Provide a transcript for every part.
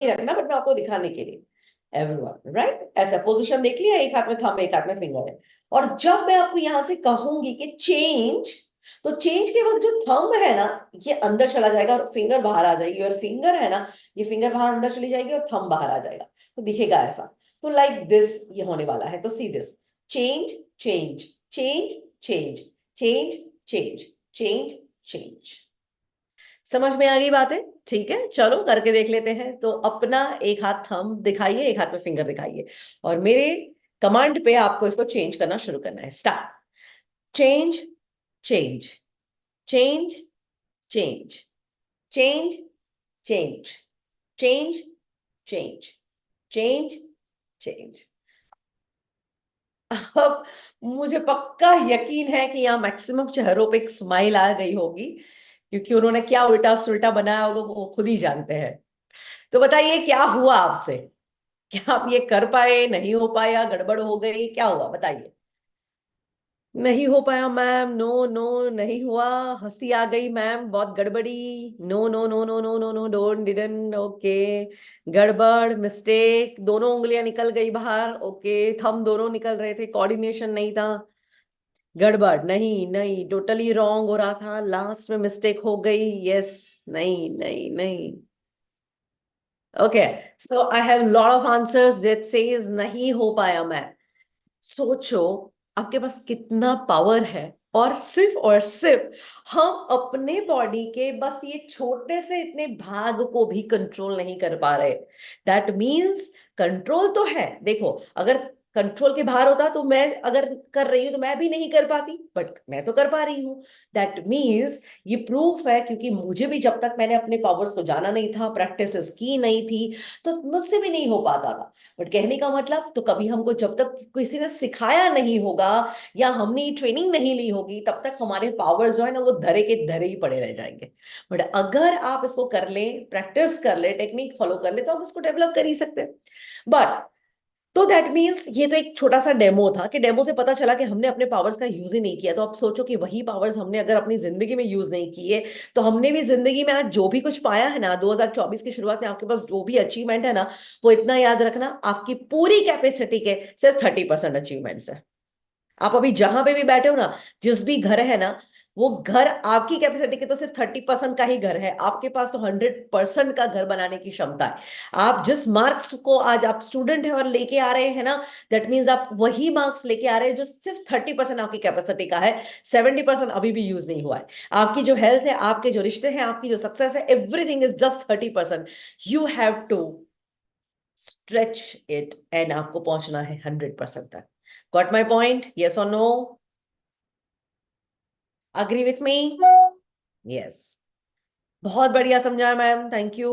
रखना, बट मैं आपको दिखाने के लिए। एवरीवन राइट, ऐसा पोजीशन देख लिया, एक हाथ में थंब एक हाथ में फिंगर है। और जब मैं आपको यहां से कहूंगी कि चेंज, तो चेंज के वक्त जो थंब है ना, ये अंदर चला जाएगा और फिंगर बाहर आ जाएगी, और फिंगर है ना, ये फिंगर बाहर अंदर चली जाएगी और थंब बाहर आ जाएगा। तो दिखेगा ऐसा। तो लाइक दिस ये होने वाला है। तो see this, change change change change change change change change. समझ में आ गई बातें? ठीक है, चलो करके देख लेते हैं। तो अपना एक हाथ थंब दिखाइए, एक हाथ में फिंगर दिखाइए, और मेरे कमांड पे आपको इसको चेंज करना शुरू करना है। Start. Change change change change change change change change change change. अब मुझे पक्का यकीन है कि यहाँ मैक्सिमम चेहरों पे एक स्माइल आ गई होगी, क्योंकि उन्होंने क्या उल्टा सुल्टा बनाया होगा वो खुद ही जानते हैं। तो बताइए क्या हुआ आपसे? क्या आप ये कर पाए, नहीं हो पाया, गड़बड़ हो गई, क्या हुआ बताइए? नहीं हो पाया मैम, नो नो, नहीं हुआ, हंसी आ गई मैम, बहुत गड़बड़ी, no no no no no no no, don't didn't, okay, गड़बड़, मिस्टेक, दोनों उंगलियां निकल गई बाहर, ओके, थंब दोनों निकल रहे थे, कोऑर्डिनेशन नहीं था, गड़बड़, नहीं नहीं, टोटली रॉन्ग हो रहा था, लास्ट में मिस्टेक हो गई, यस, नहीं नहीं नहीं। Okay, so I have lot of answers that says नहीं हो पाया मैं। सोचो आपके पास कितना पावर है, और सिर्फ हम अपने बॉडी के बस ये छोटे से इतने भाग को भी कंट्रोल नहीं कर पा रहे। दैट मीन्स कंट्रोल तो है, देखो, अगर कंट्रोल के बाहर होता तो मैं अगर कर रही हूं तो मैं भी नहीं कर पाती, बट मैं तो कर पा रही हूँ। दैट मीन्स ये प्रूफ है, क्योंकि मुझे भी जब तक मैंने अपने पावर्स को जाना नहीं था, प्रैक्टिस की नहीं थी, तो मुझसे भी नहीं हो पाता था। बट कहने का मतलब, तो कभी हमको जब तक किसी ने सिखाया नहीं होगा या हमने ट्रेनिंग नहीं ली होगी, तब तक हमारे पावर्स जो है ना वो धरे के धरे ही पड़े रह जाएंगे। बट अगर आप इसको कर ले, प्रैक्टिस कर ले, टेक्निक फॉलो कर ले, तो आप इसको डेवलप कर ही सकते हैं। बट तो दैट मीन्स ये तो एक छोटा सा डेमो था, कि डेमो से पता चला कि हमने अपने पावर्स का यूज ही नहीं किया। तो आप सोचो कि वही पावर्स हमने अगर अपनी जिंदगी में यूज नहीं किए, तो हमने भी जिंदगी में आज जो भी कुछ पाया है ना, 2024 की शुरुआत में आपके पास जो भी अचीवमेंट है ना, वो इतना याद रखना, आपकी पूरी कैपेसिटी के सिर्फ 30% अचीवमेंट्स है। आप अभी जहां पे भी बैठे हो ना, जिस भी घर है ना, वो घर आपकी कैपेसिटी के तो सिर्फ 30% का ही घर है। आपके पास तो 100% का घर बनाने की क्षमता है। आप जिस मार्क्स को आज आप स्टूडेंट है और लेके आ रहे हैं ना, दैट मीन्स आप वही मार्क्स लेके आ रहे हैं जो सिर्फ 30% आपकी कैपेसिटी का है। 70% अभी भी यूज नहीं हुआ है। आपकी जो हेल्थ है, आपके जो रिश्ते हैं, आपकी जो सक्सेस है, everything is just 30%। You have to stretch it, and आपको पहुंचना है 100% तक। Got my point? यस और नो? Agree with me? यस। बहुत बढ़िया समझाया मैम, थैंक यू।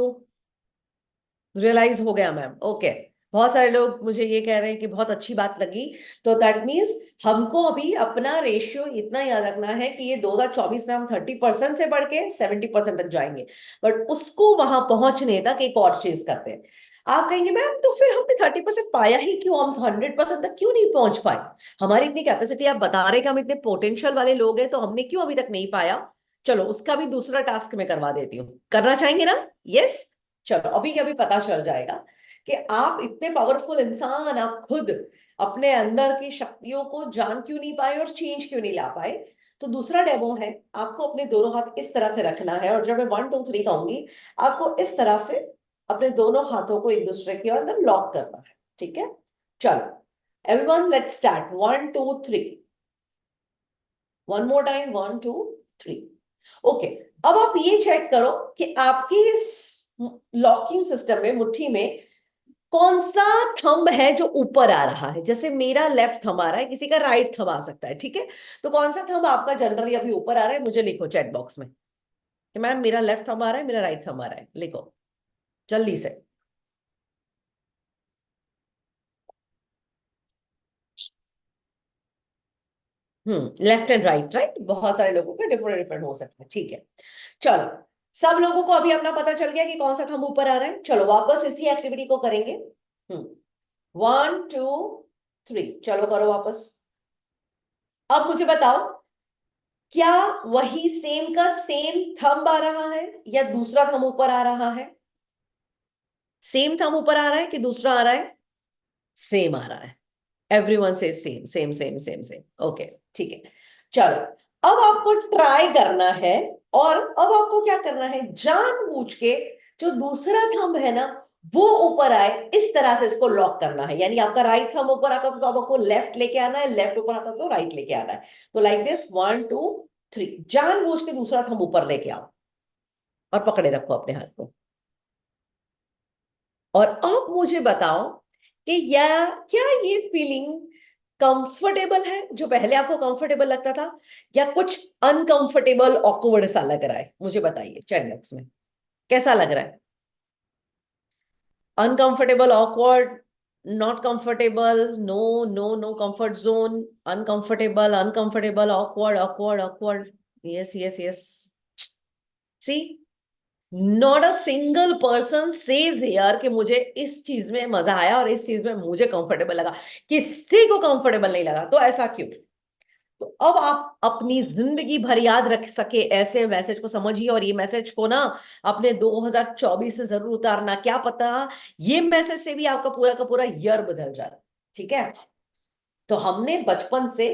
रियलाइज हो गया मैम, ओके। बहुत सारे लोग मुझे ये कह रहे हैं कि बहुत अच्छी बात लगी। तो दैट मीन्स हमको अभी अपना रेशियो इतना याद रखना है कि ये 2024 में हम 30% से बढ़ के 70% तक जाएंगे। बट उसको वहां पहुंचने तक एक और चीज करते हैं। आप कहेंगे मैम तो फिर हमने 30% पाया ही क्यों, हम 100% तक क्यों नहीं पहुंच पाए? हमारी इतनी कैपेसिटी, आप बता रहे कि हम इतने पोटेंशियल वाले लोग हैं, तो हमने क्यों अभी तक नहीं पाया? चलो उसका भी दूसरा टास्क मैं करवा देती हूँ, करना चाहेंगे ना? यस। चलो अभी के अभी पता चल जाएगा कि आप इतने पावरफुल इंसान, आप खुद अपने अंदर की शक्तियों को जान क्यों नहीं पाए और चेंज क्यों नहीं ला पाए। तो दूसरा डेमो है, आपको अपने दोनों हाथ इस तरह से रखना है, और जब मैं 1 2 3 कहूंगी, आपको इस तरह से अपने दोनों हाथों को एक दूसरे के अंदर लॉक करना है। ठीक है, चलो everyone let's start. 1 2 3। One more time, 1 2 3। Okay. अब आप ये चेक करो कि आपके इस लॉकिंग सिस्टम में, मुट्ठी में, कौन सा थंब है जो ऊपर आ रहा है। जैसे मेरा लेफ्ट थंब आ रहा है, किसी का राइट थंब आ सकता है, ठीक है? तो कौन सा थंब आपका जनरली अभी ऊपर आ रहा है, मुझे लिखो चैट बॉक्स में कि मैम मेरा लेफ्ट थंब आ रहा है, मेरा राइट थंब आ रहा है, लिखो जल्दी से। लेफ्ट एंड राइट, राइट, बहुत सारे लोगों का डिफरेंट डिफरेंट हो सकता है, ठीक है। चलो, सब लोगों को अभी अपना पता चल गया कि कौन सा थंब ऊपर आ रहा है। चलो वापस इसी एक्टिविटी को करेंगे। 1 2 3, चलो करो वापस। अब मुझे बताओ, क्या वही सेम का सेम थंब आ रहा है या दूसरा थंब ऊपर आ रहा है? सेम थंब ऊपर आ रहा है कि दूसरा आ रहा है? सेम आ रहा है। एवरीवन से same same same same same. Okay, ठीक है। चलो, अब आपको ट्राई करना है, और अब आपको क्या करना है, जानबूझ के जो दूसरा थंब है ना वो ऊपर आए, इस तरह से इसको लॉक करना है। यानी आपका राइट थंब ऊपर आता तो आपको लेफ्ट लेके आना है, लेफ्ट ऊपर आता तो राइट लेके आना है। तो लाइक दिस, 1 2 3, जानबूझ के दूसरा थंब ऊपर लेके आओ और पकड़े रखो अपने हाथ को। और अब मुझे बताओ कि क्या ये फीलिंग कंफर्टेबल है, जो पहले आपको कंफर्टेबल लगता था, या कुछ अनकंफर्टेबल ऑकवर्ड सा लग रहा है? मुझे बताइए चैट बॉक्स में, कैसा लग रहा है? Uncomfortable, awkward, not comfortable, no no no comfort zone, uncomfortable uncomfortable, awkward awkward awkward. Yes yes yes. See, not a single person says here कि मुझे इस चीज में मजा आया और इस चीज में मुझे कंफर्टेबल लगा। किसी को कंफर्टेबल नहीं लगा, तो ऐसा क्यों? तो अब आप अपनी जिंदगी भर याद रख सके ऐसे मैसेज को समझिए, और ये मैसेज को ना अपने 2024 में जरूर उतारना। क्या पता ये मैसेज से भी आपका पूरा का पूरा ईयर बदल जाए। ठीक है? तो हमने बचपन से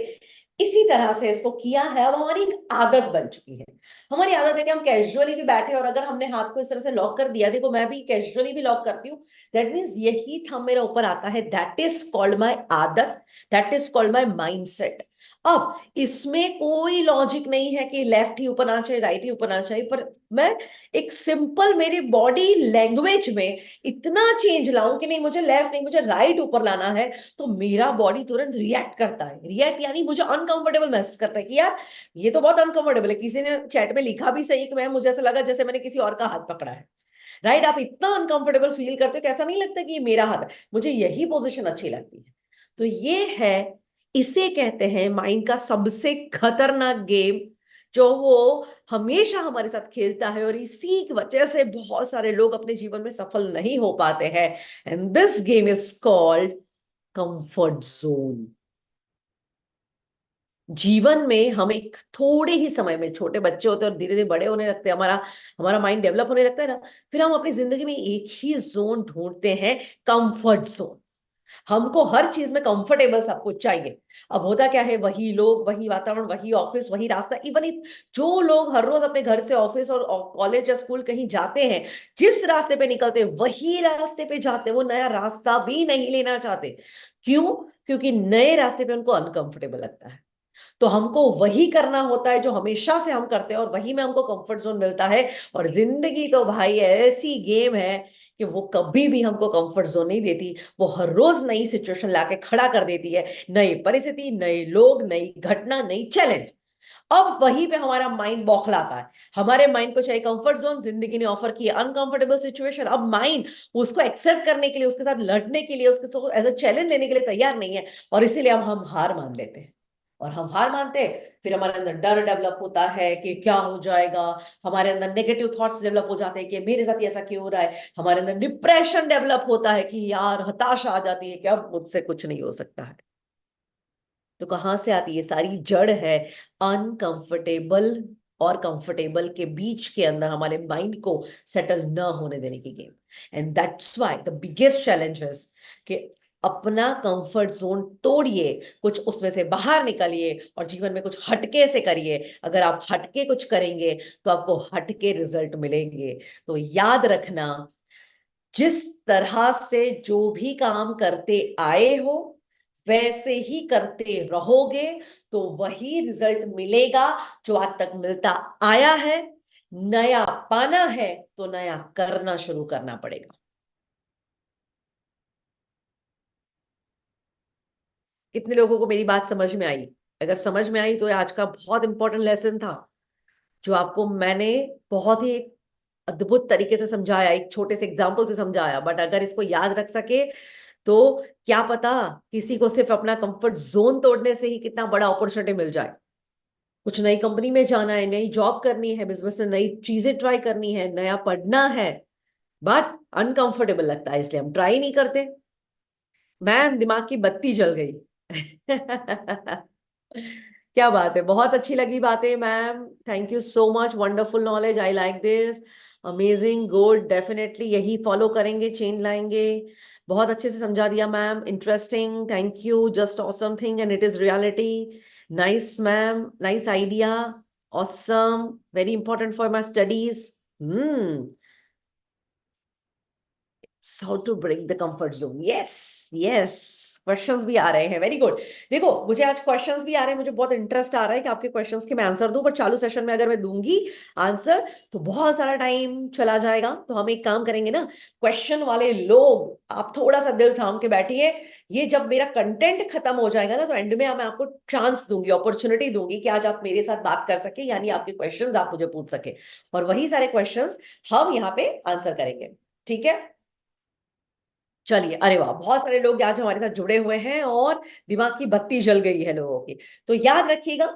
इसी तरह से इसको किया है, अब हमारी एक आदत बन चुकी है। हमारी आदत है कि हम कैजुअली भी बैठे और अगर हमने हाथ को इस तरह से लॉक कर दिया, देखो मैं भी कैजुअली भी लॉक करती हूँ, दैट मीन्स यही थंब मेरा ऊपर आता है। दैट इज कॉल्ड माई आदत, that is called my mindset. अब इसमें कोई लॉजिक नहीं है कि लेफ्ट ही ऊपर आना चाहिए, राइट ही ऊपर आना चाहिए, पर मैं एक सिंपल मेरी बॉडी लैंग्वेज में इतना चेंज लाऊं कि नहीं मुझे लेफ्ट नहीं मुझे राइट ऊपर लाना है, तो मेरा बॉडी तुरंत रिएक्ट करता है। रिएक्ट यानी मुझे अनकंफर्टेबल महसूस करता है कि यार ये तो बहुत अनकंफर्टेबल है। किसी ने चैट में लिखा भी सही कि मैं, मुझे ऐसा लगा जैसे मैंने किसी और का हाथ पकड़ा है। राइट? आप इतना अनकंफर्टेबल फील करते हो कि ऐसा नहीं लगता कि ये मेरा हाथ है, मुझे यही पोजीशन अच्छी लगती है। तो ये है, इसे कहते हैं माइंड का सबसे खतरनाक गेम, जो वो हमेशा हमारे साथ खेलता है, और इसी की वजह से बहुत सारे लोग अपने जीवन में सफल नहीं हो पाते हैं। And this game is called comfort zone. जीवन में हम एक थोड़े ही समय में, छोटे बच्चे होते हैं और धीरे धीरे बड़े होने लगते हैं, हमारा हमारा माइंड डेवलप होने लगता है ना, फिर हम अपनी जिंदगी में एक ही जोन ढूंढते हैं, कंफर्ट जोन। हमको हर चीज में कंफर्टेबल सब कुछ चाहिए। अब होता क्या है, वही लोग, वही वातावरण, वही ऑफिस, वही रास्ता। इवन जो लोग हर रोज अपने घर से ऑफिस और कॉलेज या स्कूल कहीं जाते हैं, जिस रास्ते पे निकलते हैं वही रास्ते पे जाते हैं, वो नया रास्ता भी नहीं लेना चाहते। क्यों? क्योंकि नए रास्ते पे उनको अनकंफर्टेबल लगता है। तो हमको वही करना होता है जो हमेशा से हम करते हैं, और वही में हमको कंफर्ट जोन मिलता है। और जिंदगी तो भाई ऐसी गेम है कि वो कभी भी हमको कंफर्ट जोन नहीं देती। वो हर रोज नई सिचुएशन लाके खड़ा कर देती है, नई परिस्थिति, नए लोग, नई घटना, नई चैलेंज। अब वहीं पे हमारा माइंड बौखलाता है। हमारे माइंड को चाहिए कंफर्ट जोन, जिंदगी ने ऑफर की अनकंफर्टेबल सिचुएशन। अब माइंड उसको एक्सेप्ट करने के लिए, उसके साथ लड़ने के लिए, उसके साथ एज अ चैलेंज लेने के लिए तैयार नहीं है, और इसीलिए अब हम हार मान लेते हैं। और हम हार मानते हैं, फिर हमारे अंदर डर डेवलप होता है कि क्या हो जाएगा। हमारे अंदर नेगेटिव थॉट्स डेवलप हो जाते हैं कि मेरे साथ ऐसा क्यों हो रहा है। हमारे अंदर डिप्रेशन डेवलप होता है कि यार हताशा आ जाती है कि अब मुझसे कुछ नहीं हो सकता है। तो कहां से आती है? सारी जड़ है अनकंफर्टेबल और कंफर्टेबल के बीच के अंदर हमारे माइंड को सेटल न होने देने की game. And that's why the biggest challenge is कि अपना कंफर्ट जोन तोड़िए, कुछ उसमें से बाहर निकलिए और जीवन में कुछ हटके से करिए। अगर आप हटके कुछ करेंगे तो आपको हटके रिजल्ट मिलेंगे। तो याद रखना, जिस तरह से जो भी काम करते आए हो वैसे ही करते रहोगे तो वही रिजल्ट मिलेगा जो आज तक मिलता आया है। नया पाना है तो नया करना शुरू करना पड़ेगा। कितने लोगों को मेरी बात समझ में आई? अगर समझ में आई तो ये आज का बहुत इंपॉर्टेंट लेसन था, जो आपको मैंने बहुत ही अद्भुत तरीके से समझाया, एक छोटे से एग्जाम्पल से समझाया। बट अगर इसको याद रख सके तो क्या पता किसी को सिर्फ अपना कंफर्ट जोन तोड़ने से ही कितना बड़ा अपॉर्चुनिटी मिल जाए। कुछ नई कंपनी में जाना है, नई जॉब करनी है, बिजनेस में नई चीजें ट्राई करनी है, नया पढ़ना है, बट अनकंफर्टेबल लगता है इसलिए हम ट्राई नहीं करते। मैम दिमाग की बत्ती जल गई। क्या बात है, बहुत अच्छी लगी बातें ma'am. Thank you so much, wonderful knowledge, I like this. Amazing, good, definitely यही फॉलो करेंगे, चेंज लाएंगे। बहुत अच्छे से समझा दिया ma'am, interesting, thank you, just awesome thing and it is reality. Nice ma'am, nice idea, awesome, very important for my studies. How to break the comfort zone, yes yes. Questions भी आ रहे हैं, वेरी गुड। देखो मुझे आज questions भी आ रहे हैं, मुझे बहुत इंटरेस्ट आ रहा है कि आपके क्वेश्चंस के मैं आंसर दूं, पर चालू सेशन में अगर मैं दूंगी आंसर तो बहुत सारा टाइम चला जाएगा। तो हम एक काम करेंगे ना, क्वेश्चन वाले लोग आप थोड़ा सा दिल थाम के बैठिए। ये जब मेरा कंटेंट खत्म हो जाएगा ना, तो एंड में मैं आपको चांस दूंगी, अपॉर्चुनिटी दूंगी कि आज आप मेरे साथ बात कर सके, यानी आपके क्वेश्चंस आप मुझे पूछ सके, और वही सारे क्वेश्चंस हम यहाँ पे आंसर करेंगे। ठीक है, चलिए। अरे वाह, बहुत सारे लोग आज हमारे साथ जुड़े हुए हैं और दिमाग की बत्ती जल गई है लोगों की। तो याद रखिएगा,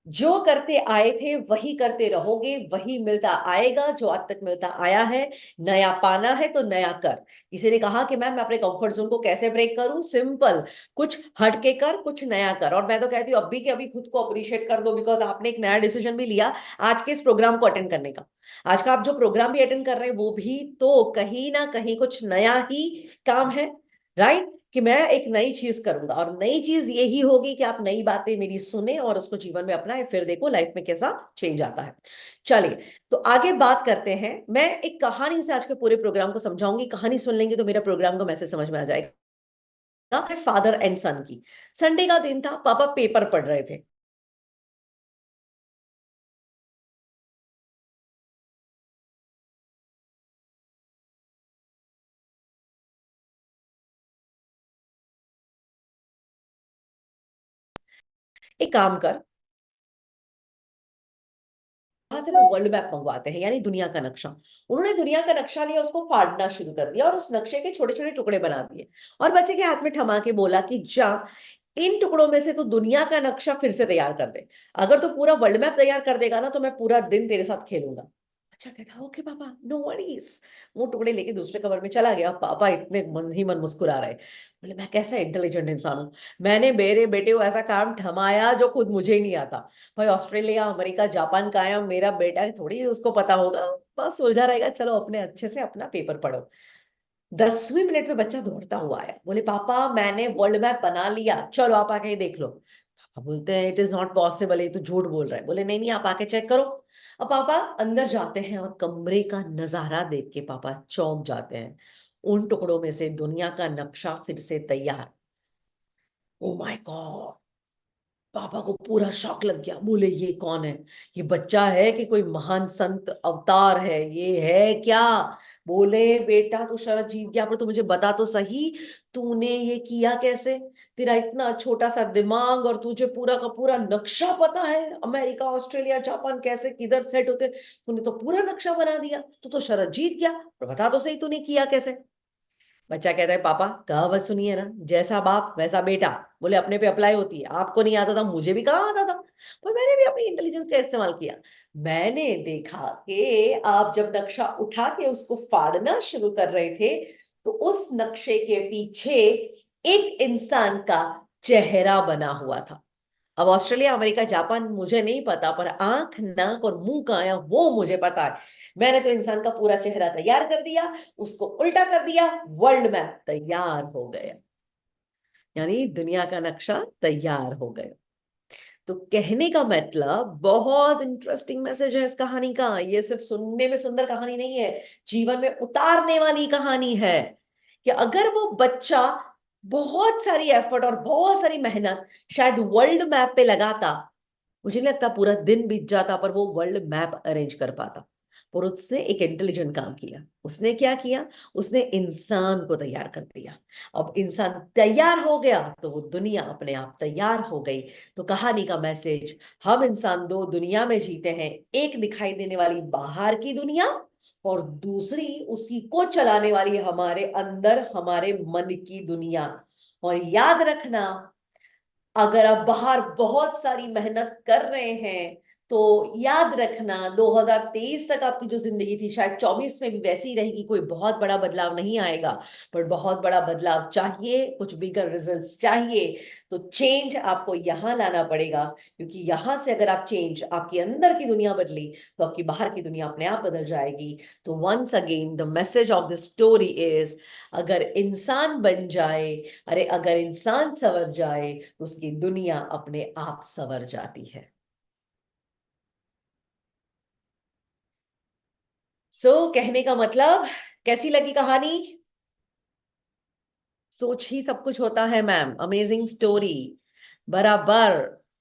जो करते आए थे वही करते रहोगे, वही मिलता आएगा जो आज तक मिलता आया है। नया पाना है तो नया कर। किसी ने कहा कि मैम मैं अपने कंफर्ट जोन को कैसे ब्रेक करूं? सिंपल, कुछ हटके कर, कुछ नया कर। और मैं तो कहती हूँ अभी के अभी खुद को अप्रिशिएट कर दो, बिकॉज आपने एक नया डिसीजन भी लिया आज के इस प्रोग्राम को अटेंड करने का। आज का आप जो प्रोग्राम भी अटेंड कर रहे हैं वो भी तो कहीं ना कहीं कुछ नया ही काम है, राइट? कि मैं एक नई चीज करूंगा, और नई चीज यही होगी कि आप नई बातें मेरी सुने और उसको जीवन में अपनाएं, फिर देखो लाइफ में कैसा चेंज आता है। चलिए, तो आगे बात करते हैं। मैं एक कहानी से आज के पूरे प्रोग्राम को समझाऊंगी। कहानी सुन लेंगे तो मेरा प्रोग्राम का मैसेज समझ में आ जाएगा। फादर एंड सन की। संडे का दिन था, पापा पेपर पढ़ रहे थे। एक काम कर, वहां से ना वर्ल्ड मैप मंगवाते हैं, यानी दुनिया का नक्शा। उन्होंने दुनिया का नक्शा लिया, उसको फाड़ना शुरू कर दिया और उस नक्शे के छोटे छोटे टुकड़े बना दिए। और बच्चे के हाथ में थमा के बोला कि जा, इन टुकड़ों में से तो दुनिया का नक्शा फिर से तैयार कर दे। अगर तू पूरा वर्ल्ड मैप तैयार कर देगा ना, तो मैं पूरा दिन तेरे साथ खेलूंगा। अच्छा कहता, ओके पापा, नो वरीज। वो टुकड़े लेके दूसरे कवर में चला गया। पापा इतने मन ही मन मुस्कुरा रहे, बोले मैं कैसा इंटेलिजेंट इंसान हूँ, मैंने मेरे बेटे को ऐसा काम थमाया जो खुद मुझे ही नहीं आता। भाई ऑस्ट्रेलिया, अमेरिका, जापान का आया मेरा बेटा है, थोड़ी उसको पता होगा, बस उलझा रहेगा। चलो अपने अच्छे से अपना पेपर पढ़ो। 10वीं मिनट में बच्चा दौड़ता हुआ आया, बोले पापा मैंने वर्ल्ड मैप बना लिया, चलो आप आके देख लो। पापा बोलते हैं इट इज नॉट पॉसिबल, ये तो झूठ बोल रहा है। बोले नहीं नहीं, आप आके चेक करो। अब पापा अंदर जाते हैं और कमरे का नजारा देख के पापा चौंक जाते हैं। उन टुकड़ों में से दुनिया का नक्शा फिर से तैयार। ओ माय गॉड, पापा को पूरा शॉक लग गया। बोले ये कौन है? ये बच्चा है कि कोई महान संत अवतार है? ये है क्या? बोले बेटा तू शरद जीत गया, पर तू मुझे बता तो सही, तूने ये किया कैसे? तेरा इतना छोटा सा दिमाग और तुझे पूरा का पूरा नक्शा पता है, अमेरिका, ऑस्ट्रेलिया, जापान कैसे किधर सेट होते। तूने तो पूरा नक्शा बना दिया, तू तो शरद जीत गया, पर बता तो सही तूने किया कैसे? बच्चा कहता है पापा कहावत सुनिए ना, जैसा बाप वैसा बेटा। बोले अपने पे अप्लाई होती है, आपको नहीं आता था, मुझे भी कहाँ आता था, पर मैंने भी अपनी इंटेलिजेंस का इस्तेमाल किया। मैंने देखा कि आप जब नक्शा उठा के उसको फाड़ना शुरू कर रहे थे, तो उस नक्शे के पीछे एक इंसान का चेहरा बना हुआ था। अब ऑस्ट्रेलिया, अमेरिका, जापान मुझे नहीं पता, पर आंख, नाक और मुंह का आया वो मुझे पता है। मैंने तो इंसान का पूरा चेहरा तैयार कर दिया, उसको उल्टा कर दिया, वर्ल्ड मैप तैयार हो गया, यानी दुनिया का नक्शा तैयार हो गया। तो कहने का मतलब, बहुत इंटरेस्टिंग मैसेज है इस कहानी का। ये सिर्फ सुनने में सुंदर कहानी नहीं है, जीवन में उतारने वाली कहानी है। कि अगर वो बच्चा बहुत सारी एफर्ट और बहुत सारी मेहनत शायद वर्ल्ड मैप पे लगाता, मुझे नहीं लगता पूरा दिन बीत जाता, पर वो वर्ल्ड मैप अरेंज कर पाता। पर उसने एक इंटेलिजेंट काम किया। उसने क्या किया? उसने इंसान को तैयार कर दिया। अब इंसान तैयार हो गया तो वो दुनिया अपने आप तैयार हो गई। तो कहानी का मैसेज, हम इंसान दो दुनिया में जीते हैं, एक दिखाई देने वाली बाहर की दुनिया, और दूसरी उसी को चलाने वाली हमारे अंदर, हमारे मन की दुनिया। और याद रखना, अगर आप बाहर बहुत सारी मेहनत कर रहे हैं, तो याद रखना 2023 तक आपकी जो जिंदगी थी शायद 24 में भी वैसी ही रहेगी, कोई बहुत बड़ा बदलाव नहीं आएगा। पर बहुत बड़ा बदलाव चाहिए, कुछ बिगर रिजल्ट्स चाहिए, तो चेंज आपको यहाँ लाना पड़ेगा। क्योंकि यहाँ से अगर आप चेंज, आपकी अंदर की दुनिया बदली, तो आपकी बाहर की दुनिया अपने आप बदल जाएगी। तो once again the message of the story is, अगर इंसान बन जाए, अरे अगर इंसान संवर जाए, तो उसकी दुनिया अपने आप संवर जाती है। कहने का मतलब, कैसी लगी कहानी? सोच ही सब कुछ होता है मैम, अमेजिंग स्टोरी, बराबर,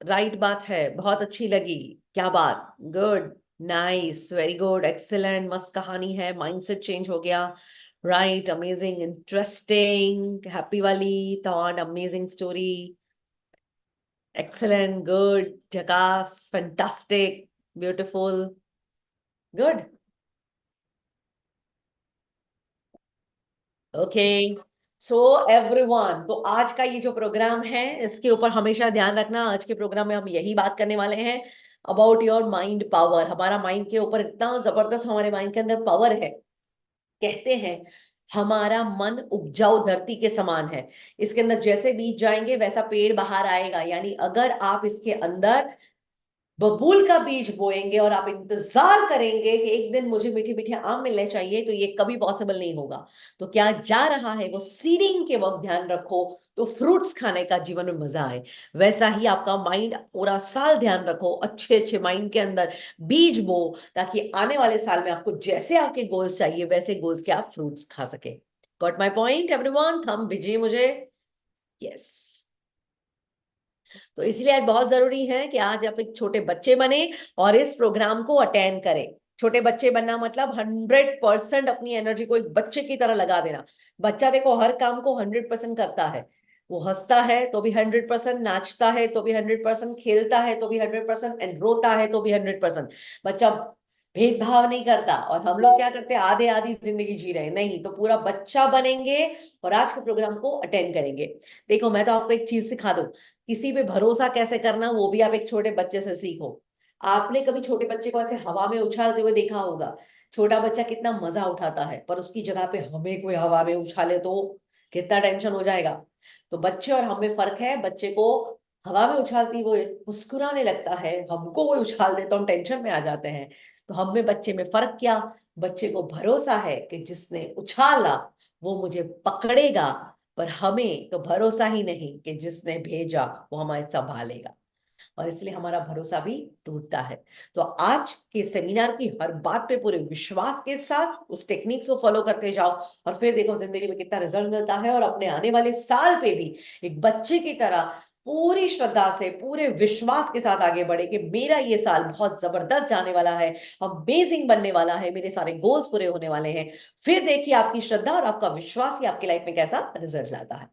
राइट बात है, बहुत अच्छी लगी। क्या बात, good, nice, very good, excellent, मस्त कहानी है, माइंडसेट चेंज हो गया। राइट, अमेजिंग, इंटरेस्टिंग, हैप्पी वाली thought, amazing story, excellent, good, झकास, fantastic, beautiful, good, okay. So everyone, तो आज का ये जो प्रोग्राम है इसके ऊपर हमेशा ध्यान रखना, आज के प्रोग्राम में हम यही बात करने वाले हैं अबाउट योर माइंड पावर। हमारा माइंड के ऊपर इतना जबरदस्त, हमारे माइंड के अंदर पावर है। कहते हैं हमारा मन उपजाऊ धरती के समान है, इसके अंदर जैसे बीज जाएंगे वैसा पेड़ बाहर आएगा। यानी अगर आप इसके अंदर बबूल का बीज बोएंगे और आप इंतजार करेंगे कि एक दिन मुझे मीठे मीठे आम मिलने चाहिए, तो ये कभी पॉसिबल नहीं होगा। तो क्या जा रहा है वो सीडिंग के वक्त ध्यान रखो, तो फ्रूट्स खाने का जीवन में मजा आए। वैसा ही आपका माइंड पूरा साल ध्यान रखो, अच्छे अच्छे माइंड के अंदर बीज बो, ताकि आने वाले साल में आपको जैसे आपके गोल्स चाहिए वैसे गोल्स के आप फ्रूट्स खा सके। Got my point everyone? Thumb भेजिए मुझे, यस। तो इसलिए आज बहुत जरूरी है कि आज आप एक छोटे बच्चे बने और इस प्रोग्राम को अटेंड करें। छोटे बच्चे बनना मतलब 100% अपनी एनर्जी को एक बच्चे की तरह लगा देना। बच्चा देखो हर काम को 100% करता है, वो हंसता है तो भी 100%, नाचता है तो भी 100%, खेलता है तो भी 100%, एंड रोता है तो भी 100%। बच्चा भेदभाव नहीं करता। और हम लोग क्या करते हैं, आधे आधी जिंदगी जी रहे हैं। नहीं, तो पूरा बच्चा बनेंगे और आज के प्रोग्राम को अटेंड करेंगे। देखो मैं तो आपको एक चीज सिखा दूं, किसी पे भरोसा कैसे करना वो भी आप एक छोटे बच्चे से सीखो। आपने कभी छोटे बच्चे को ऐसे हवा में उछालते हुए देखा होगा? छोटा बच्चा कितना मजा उठाता है, पर उसकी जगह पे हमें कोई हवा में उछाले तो कितना टेंशन हो जाएगा। तो बच्चे और हम में फर्क है। बच्चे को हवा में उछालती वो मुस्कुराने लगता है, हमको कोई उछाल दे तो हम टेंशन में आ जाते हैं। तो हम में बच्चे में फर्क क्या? बच्चे को भरोसा है कि जिसने उछाला वो मुझे पकड़ेगा, पर हमें तो भरोसा ही नहीं कि जिसने भेजा वो हमारे संभालेगा। और इसलिए हमारा भरोसा भी टूटता है। तो आज के सेमिनार की हर बात पे पूरे विश्वास के साथ उस टेक्निक्स को फॉलो करते जाओ, और फिर देखो जिंदगी में कितना रिजल्ट मिलता है। और अपने आने वाले साल पे भी एक बच्चे की तरह पूरी श्रद्धा से, पूरे विश्वास के साथ आगे बढ़े कि मेरा ये साल बहुत जबरदस्त जाने वाला है, अमेजिंग बनने वाला है, मेरे सारे गोल्स पूरे होने वाले हैं। फिर देखिए आपकी श्रद्धा और आपका विश्वास ही आपकी लाइफ में कैसा रिजल्ट लाता है।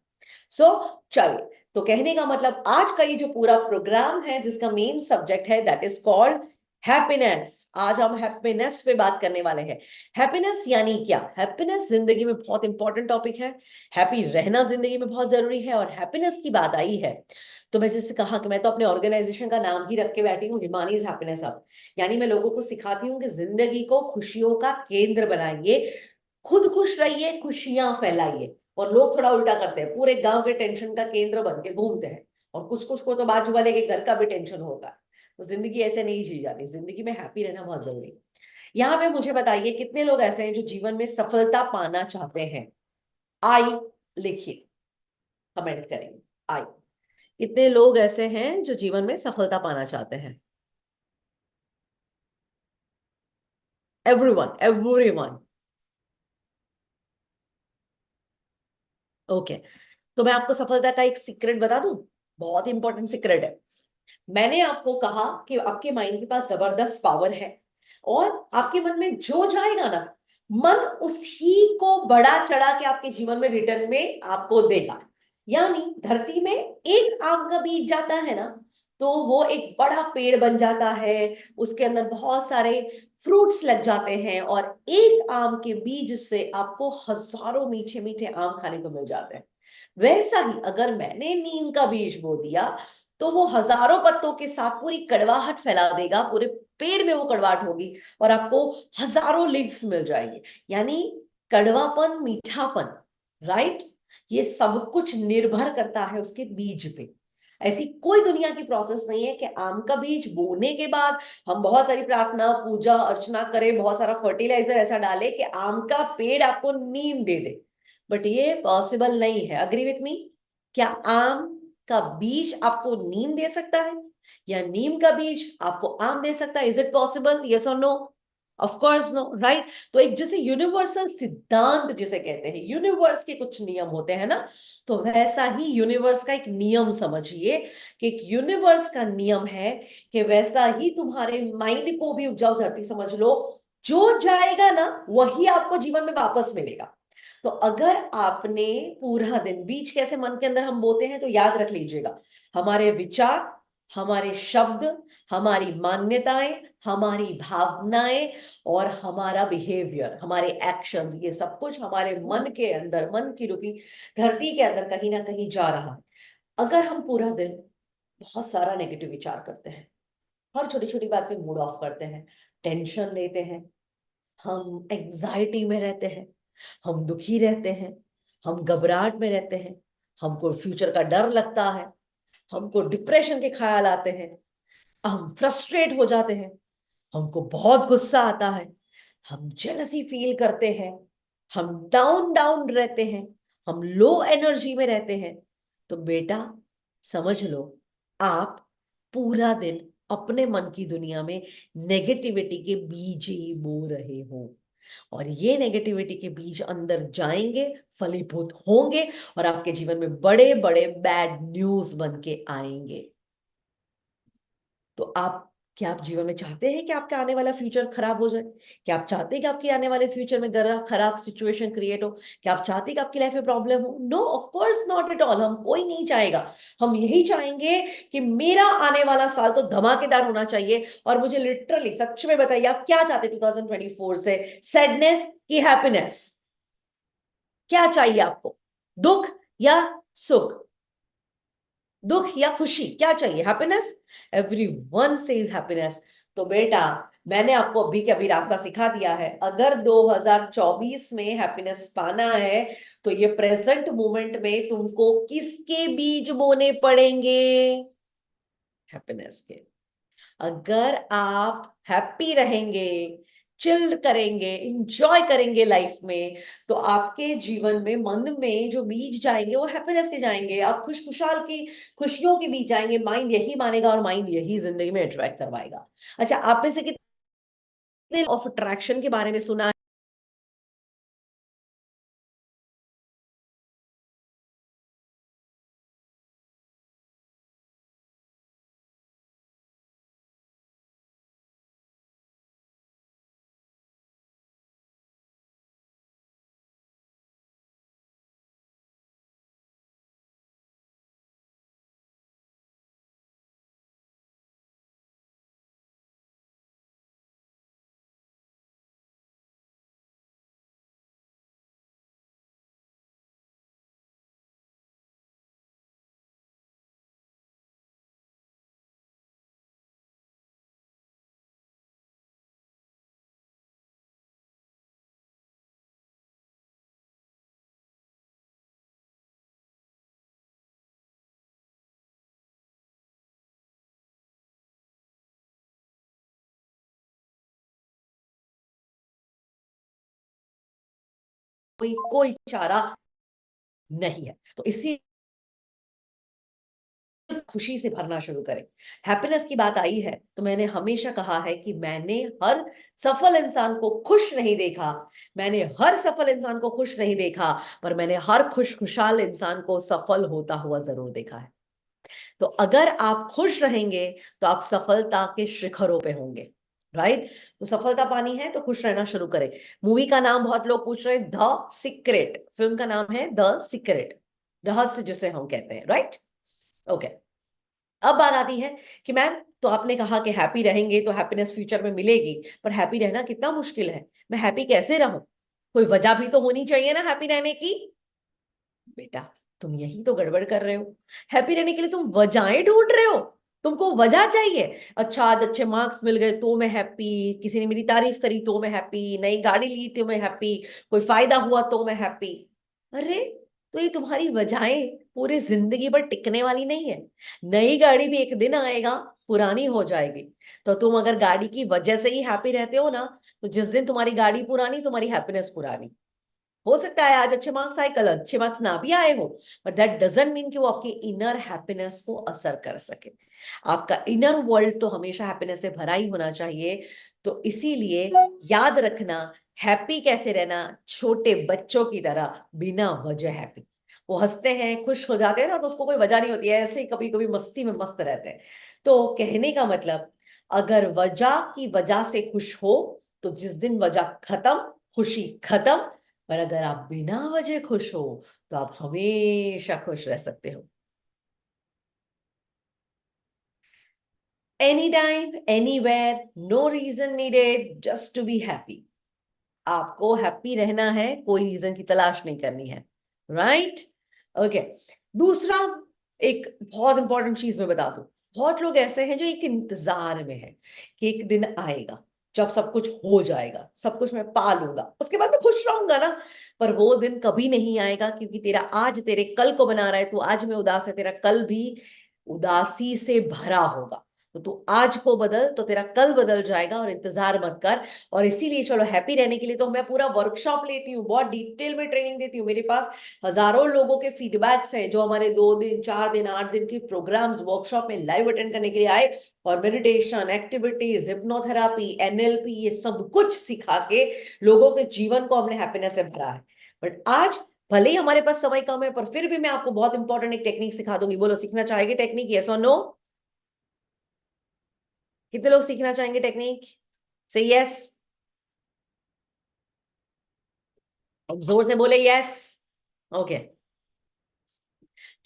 चलिए, तो कहने का मतलब आज का ये जो पूरा प्रोग्राम है जिसका मेन सब्जेक्ट है दैट इज कॉल्ड हैप्पीनेस। आज हम हैप्पीनेस पे बात करने वाले हैं। हैप्पीनेस यानी क्या? हैप्पीनेस जिंदगी में बहुत इंपॉर्टेंट टॉपिक है। हैप्पी रहना जिंदगी में बहुत जरूरी है। और हैप्पीनेस की बात आई है तो मैं जैसे कहा कि मैं तो अपने ऑर्गेनाइजेशन का नाम ही रख के बैठी हूँ, हिमानीज हैप्पीनेस हब। यानी मैं लोगों को सिखाती हूँ कि जिंदगी को खुशियों का केंद्र बनाइए, खुद खुश रहिए, खुशियां फैलाइए। और लोग थोड़ा उल्टा करते हैं, पूरे गांव के टेंशन का केंद्र बन के घूमते हैं, और कुछ कुछ को तो बाजू वाले के घर का भी टेंशन होता है। तो जिंदगी ऐसे नहीं जी जाती, जिंदगी में हैप्पी रहना बहुत जरूरी है। यहाँ पे मुझे बताइए कितने लोग ऐसे हैं जो जीवन में सफलता पाना चाहते हैं? आई, लिखिए, कमेंट करेंगे, आई। कितने लोग ऐसे हैं जो जीवन में सफलता पाना चाहते हैं? Everyone, everyone, okay. तो मैं आपको सफलता का एक सीक्रेट बता दूं, बहुत इंपॉर्टेंट सीक्रेट है। मैंने आपको कहा कि आपके माइंड के पास जबरदस्त पावर है, और आपके मन में जो जाएगा ना, मन उसी को बढ़ा चढ़ा के आपके जीवन में रिटर्न में आपको देगा। यानी धरती में एक आम का बीज जाता है ना, तो वो एक बड़ा पेड़ बन जाता है, उसके अंदर बहुत सारे फ्रूट्स लग जाते हैं, और एक आम के बीज से आपको हजारों मीठे मीठे आम खाने को मिल जाते हैं। वैसा ही अगर मैंने नीम का बीज बो दिया, तो वो हजारों पत्तों के साथ पूरी कड़वाहट फैला देगा, पूरे पेड़ में वो कड़वाहट होगी और आपको हजारों लीव्स मिल जाएंगे। यानी कड़वापन, मीठापन, राइट, ये सब कुछ निर्भर करता है उसके बीज पे। ऐसी कोई दुनिया की प्रोसेस नहीं है कि आम का बीज बोने के बाद हम बहुत सारी प्रार्थना, पूजा अर्चना करें, बहुत सारा फर्टिलाइजर ऐसा डाले कि आम का पेड़ आपको नीम दे दे। बट ये पॉसिबल नहीं है। अग्री विथ मी? क्या आम का बीज आपको नीम दे सकता है, या नीम का बीज आपको आम दे सकता है? Is it possible? यस और नो? Of course no, right. तो एक जैसे यूनिवर्सल सिद्धांत जिसे कहते हैं, यूनिवर्स के कुछ नियम होते हैं ना, तो वैसा ही यूनिवर्स का एक नियम समझिए कि एक यूनिवर्स का नियम है कि वैसा ही तुम्हारे माइंड को भी उपजाऊ धरती समझ लो। जो जाएगा ना वही आपको जीवन में वापस मिलेगा। तो अगर आपने पूरा दिन, बीज कैसे मन के अंदर हम बोते हैं, तो याद रख लीजिएगा, हमारे विचार, हमारे शब्द, हमारी मान्यताएं, हमारी भावनाएं और हमारा बिहेवियर, हमारे एक्शंस, ये सब कुछ हमारे मन के अंदर, मन की रूपी धरती के अंदर कहीं ना कहीं जा रहा है। अगर हम पूरा दिन बहुत सारा नेगेटिव विचार करते हैं, हर छोटी छोटी बात पे मूड ऑफ करते हैं, टेंशन लेते हैं, हम एंजाइटी में रहते हैं, हम दुखी रहते हैं, हम घबराहट में रहते हैं, हमको फ्यूचर का डर लगता है, हमको डिप्रेशन के ख्याल आते हैं, हम फ्रस्ट्रेट हो जाते हैं, हमको बहुत गुस्सा आता है, हम जेलसी फील करते हैं, हम डाउन डाउन रहते हैं, हम लो एनर्जी में रहते हैं, तो बेटा समझ लो, आप पूरा दिन अपने मन की दुनिया में नेगेटिविटी के बीज ही बो रहे हो। और ये नेगेटिविटी के बीज अंदर जाएंगे, फलीभूत होंगे और आपके जीवन में बड़े बड़े बैड न्यूज बन के आएंगे। तो आप, क्या आप जीवन में चाहते हैं कि आपका आने वाला फ्यूचर खराब हो जाए? क्या आप चाहते हैं कि आपके आने वाले फ्यूचर में खराब सिचुएशन क्रिएट हो? क्या आप चाहते हैं कि आपकी लाइफ में प्रॉब्लम हो? No, of course not at all. हम कोई नहीं चाहेगा। हम यही चाहेंगे कि मेरा आने वाला साल तो धमाकेदार होना चाहिए। और मुझे लिटरली सच में बताइए, आप क्या चाहते हैं 2024 से? सैडनेस की हैप्पीनेस? क्या चाहिए आपको? दुख या सुख? दुख या खुशी? क्या चाहिए? हैप्पीनेस? Everyone says happiness. तो बेटा, मैंने आपको अभी के अभी रास्ता सिखा दिया है। अगर 2024 में हैप्पीनेस पाना है तो ये प्रेजेंट मोमेंट में तुमको किसके बीज बोने पड़ेंगे? हैप्पीनेस के। अगर आप हैप्पी रहेंगे, चिल्ड करेंगे, इंजॉय करेंगे लाइफ में, तो आपके जीवन में, मन में जो बीज जाएंगे वो हैप्पीनेस के जाएंगे। आप खुशखुशाल की, खुशियों के बीज जाएंगे। माइंड यही मानेगा और माइंड यही जिंदगी में अट्रैक्ट करवाएगा। अच्छा, आप में से कितने ऑफ अट्रैक्शन के बारे में सुना है? कोई कोई चारा नहीं है। तो इसी खुशी से भरना शुरू करें। हैप्पीनेस की बात आई है तो मैंने हमेशा कहा है कि मैंने हर सफल इंसान को खुश नहीं देखा, मैंने हर सफल इंसान को खुश नहीं देखा, पर मैंने हर खुशखुशाल इंसान को सफल होता हुआ जरूर देखा है। तो अगर आप खुश रहेंगे तो आप सफलता के शिखरों पे होंगे, राइट। तो सफलता पानी है तो खुश रहना शुरू करें। मूवी का नाम बहुत लोग पूछ रहे हैं, द सीक्रेट। फिल्म का नाम है द सीक्रेट, रहस्य जिसे हम कहते हैं, राइट। ओके, अब बात आती है कि मैम, तो आपने कहा कि हैप्पी रहेंगे तो हैप्पीनेस फ्यूचर में मिलेगी, पर हैप्पी रहना कितना मुश्किल है, मैं हैप्पी कैसे रहूं? कोई वजह भी तो होनी चाहिए ना हैप्पी रहने की। बेटा, तुम यही तो गड़बड़ कर रहे हो। हैप्पी रहने के लिए तुम वजहें ढूंढ रहे हो। तुमको वजह चाहिए। अच्छा, आज अच्छे मार्क्स मिल गए तो मैं हैप्पी, किसी ने मेरी तारीफ करी तो मैं हैप्पी, नई गाड़ी ली तो मैं हैप्पी, कोई फायदा हुआ तो मैं हैप्पी। अरे, तो ये तुम्हारी वजहें पूरी जिंदगी भर टिकने वाली नहीं है। नई गाड़ी भी एक दिन आएगा, पुरानी हो जाएगी। तो तुम अगर गाड़ी की वजह से ही हैप्पी रहते हो ना, तो जिस दिन तुम्हारी गाड़ी पुरानी, तुम्हारी हैप्पीनेस पुरानी। हो सकता है आज अच्छे मार्क्स आए, कल अच्छे मार्क्स ना भी आए हो, बट दैट डजंट मीन कि वो आपके इनर हैप्पीनेस को असर कर सके। आपका इनर वर्ल्ड तो हमेशा हैप्पीनेस से भरा ही होना चाहिए। तो इसीलिए याद रखना, हैप्पी कैसे रहना, छोटे बच्चों की तरह बिना वजह हैप्पी। वो हंसते हैं, खुश हो जाते हैं ना, तो उसको कोई वजह नहीं होती है, ऐसे ही कभी कभी मस्ती में मस्त रहते हैं। तो कहने का मतलब, अगर वजह की वजह से खुश हो, तो जिस दिन वजह खत्म, खुशी खत्म। पर अगर आप बिना वजह खुश हो, तो आप हमेशा खुश रह सकते हो। Any time, anywhere, no reason needed, just to be happy. आपको हैप्पी रहना है, कोई रीजन की तलाश नहीं करनी है। राइट? ओके। दूसरा, एक बहुत इंपॉर्टेंट चीज मैं बता दूं। बहुत लोग ऐसे हैं जो एक इंतजार में है कि एक दिन आएगा जब सब कुछ हो जाएगा, सब कुछ मैं पा लूंगा, उसके बाद मैं खुश रहूंगा ना। पर वो दिन कभी नहीं आएगा, क्योंकि तेरा आज तेरे कल को बना रहा है। तू आज में उदास है, तेरा कल भी उदासी से भरा होगा। तो तू आज को बदल, तो तेरा कल बदल जाएगा, और इंतजार मत कर। और इसीलिए चलो, हैप्पी रहने के लिए तो मैं पूरा वर्कशॉप लेती हूँ, बहुत डिटेल में ट्रेनिंग देती हूँ। मेरे पास हजारों लोगों के फीडबैक्स हैं जो हमारे 2 दिन, 4 दिन, 8 दिन के प्रोग्राम्स वर्कशॉप में लाइव अटेंड करने के लिए आए, और मेडिटेशन एक्टिविटीज, हिप्नोथेरापी, एनएलपी, ये सब कुछ सिखा के लोगों के जीवन को हमने हैप्पीनेस से भरा है। बट आज भले ही हमारे पास समय कम है, पर फिर भी मैं आपको बहुत इंपॉर्टेंट एक टेक्निक सिखा दूंगी। बोलो, सीखना चाहेंगे टेक्निक? यस और नो? कितने लोग सीखना चाहेंगे टेक्निक? से यस। जोर से बोले यस। ओके।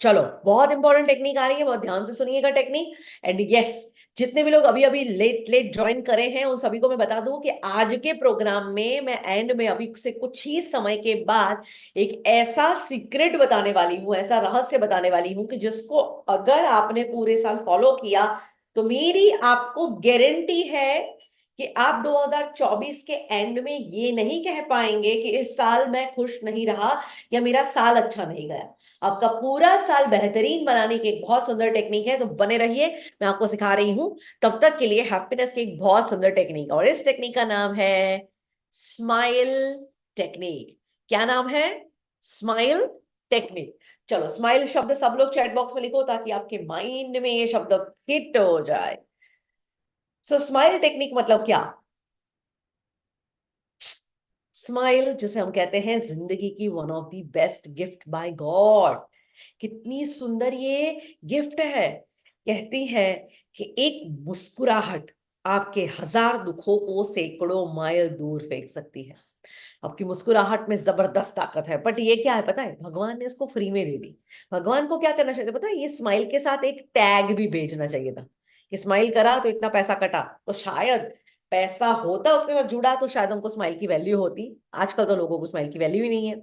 चलो, बहुत इंपॉर्टेंट टेक्निक आ रही है, बहुत ध्यान से सुनिएगा टेक्निक। एंड यस, जितने भी लोग अभी अभी लेट लेट ज्वाइन करे हैं, उन सभी को मैं बता दूं कि आज के प्रोग्राम में मैं एंड में अभी से कुछ ही समय के बाद एक ऐसा सीक्रेट बताने वाली हूं, ऐसा रहस्य बताने वाली हूं, कि जिसको अगर आपने पूरे साल फॉलो किया, तो मेरी आपको गारंटी है कि आप 2024 के एंड में ये नहीं कह पाएंगे कि इस साल मैं खुश नहीं रहा, या मेरा साल अच्छा नहीं गया। आपका पूरा साल बेहतरीन बनाने की एक बहुत सुंदर टेक्निक है, तो बने रहिए, मैं आपको सिखा रही हूं। तब तक के लिए हैप्पीनेस की एक बहुत सुंदर टेक्निक, और इस टेक्निक का नाम है स्माइल टेक्निक। क्या नाम है? Smile technique. चलो, स्माइल शब्द सब लोग चैट बॉक्स में लिखो, ताकि आपके माइंड में ये शब्द हिट हो जाए। सो स्माइल टेक्निक मतलब क्या? स्माइल, जिसे हम कहते हैं जिंदगी की one of the best gift bye God. कितनी सुंदर ये गिफ्ट है। कहती है कि एक मुस्कुराहट आपके हजार दुखों को सैकड़ों माइल दूर फेंक सकती है। आपकी मुस्कुराहट में जबरदस्त ताकत है। बट ये क्या है पता है? भगवान ने इसको फ्री में दे दी। भगवान को क्या करना चाहिए पता है? ये स्माइल के साथ एक टैग भी भेजना चाहिए था, कि स्माइल करा तो इतना पैसा कटा। तो शायद पैसा होता उसके साथ जुड़ा, तो शायद हमको स्माइल की वैल्यू होती। आजकल तो लोगों को स्माइल की वैल्यू ही नहीं है।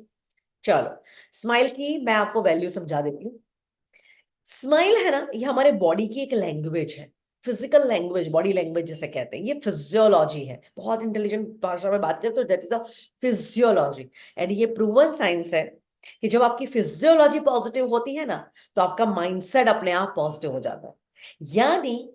चलो, स्माइल की मैं आपको वैल्यू समझा देती हूँ। स्माइल है ना, ये हमारे बॉडी की एक लैंग्वेज है। फिजिकल लैंग्वेज, बॉडी लैंग्वेज जिसे कहते हैं, ये फिजियोलॉजी है। बहुत इंटेलिजेंट भाषा में बात करें तो that is a physiology. And ये प्रूवन साइंस है कि जब आपकी फिजियोलॉजी पॉजिटिव होती है ना, तो आपका माइंडसेट अपने आप पॉजिटिव हो जाता है। यानी